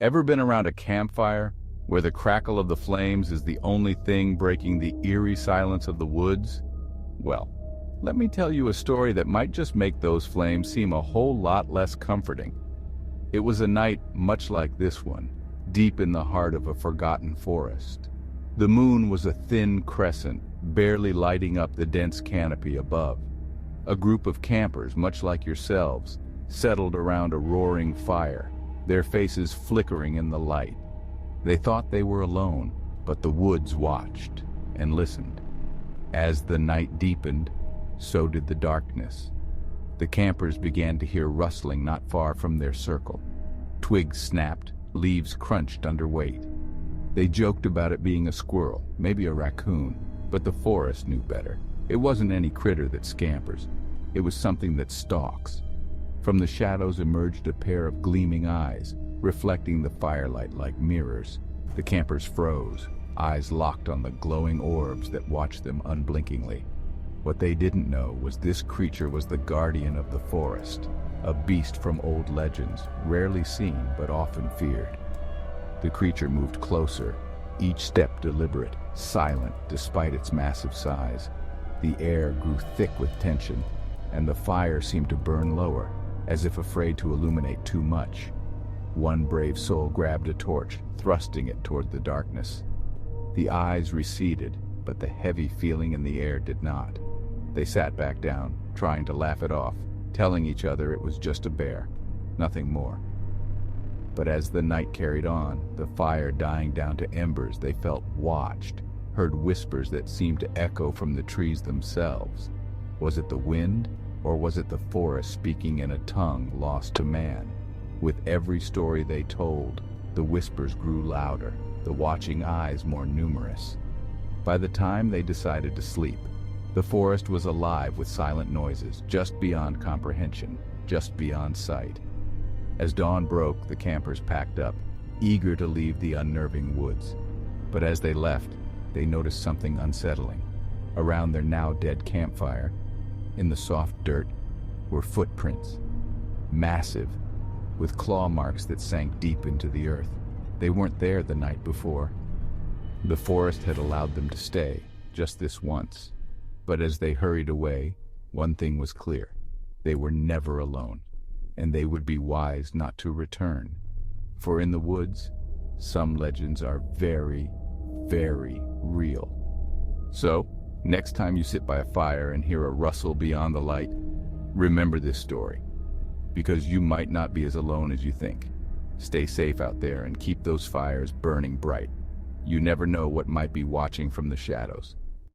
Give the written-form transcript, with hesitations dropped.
Ever been around a campfire where the crackle of the flames is the only thing breaking the eerie silence of the woods? Well, let me tell you a story that might just make those flames seem a whole lot less comforting. It was a night much like this one, deep in the heart of a forgotten forest. The moon was a thin crescent, barely lighting up the dense canopy above. A group of campers, much like yourselves, settled around a roaring fire, their faces flickering in the light. They thought they were alone, but the woods watched and listened. As the night deepened, so did the darkness. The campers began to hear rustling not far from their circle. Twigs snapped, leaves crunched under weight. They joked about it being a squirrel, maybe a raccoon, but the forest knew better. It wasn't any critter that scampers. It was something that stalks. From the shadows emerged a pair of gleaming eyes, reflecting the firelight like mirrors. The campers froze, eyes locked on the glowing orbs that watched them unblinkingly. What they didn't know was this creature was the guardian of the forest, a beast from old legends, rarely seen but often feared. The creature moved closer, each step deliberate, silent despite its massive size. The air grew thick with tension, and the fire seemed to burn lower, as if afraid to illuminate too much. One brave soul grabbed a torch, thrusting it toward the darkness. The eyes receded, but the heavy feeling in the air did not. They sat back down, trying to laugh it off, telling each other it was just a bear, nothing more. But as the night carried on, the fire dying down to embers, they felt watched, heard whispers that seemed to echo from the trees themselves. Was it the wind, or was it the forest speaking in a tongue lost to man? With every story they told, the whispers grew louder, the watching eyes more numerous. By the time they decided to sleep, the forest was alive with silent noises, just beyond comprehension, just beyond sight. As dawn broke, the campers packed up, eager to leave the unnerving woods. But as they left, they noticed something unsettling. Around their now-dead campfire, in the soft dirt, were footprints. Massive, with claw marks that sank deep into the earth. They weren't there the night before. The forest had allowed them to stay, just this once. But as they hurried away, one thing was clear. They were never alone, and they would be wise not to return. For in the woods, some legends are very, very real. So, next time you sit by a fire and hear a rustle beyond the light, remember this story, because you might not be as alone as you think. Stay safe out there and keep those fires burning bright. You never know what might be watching from the shadows.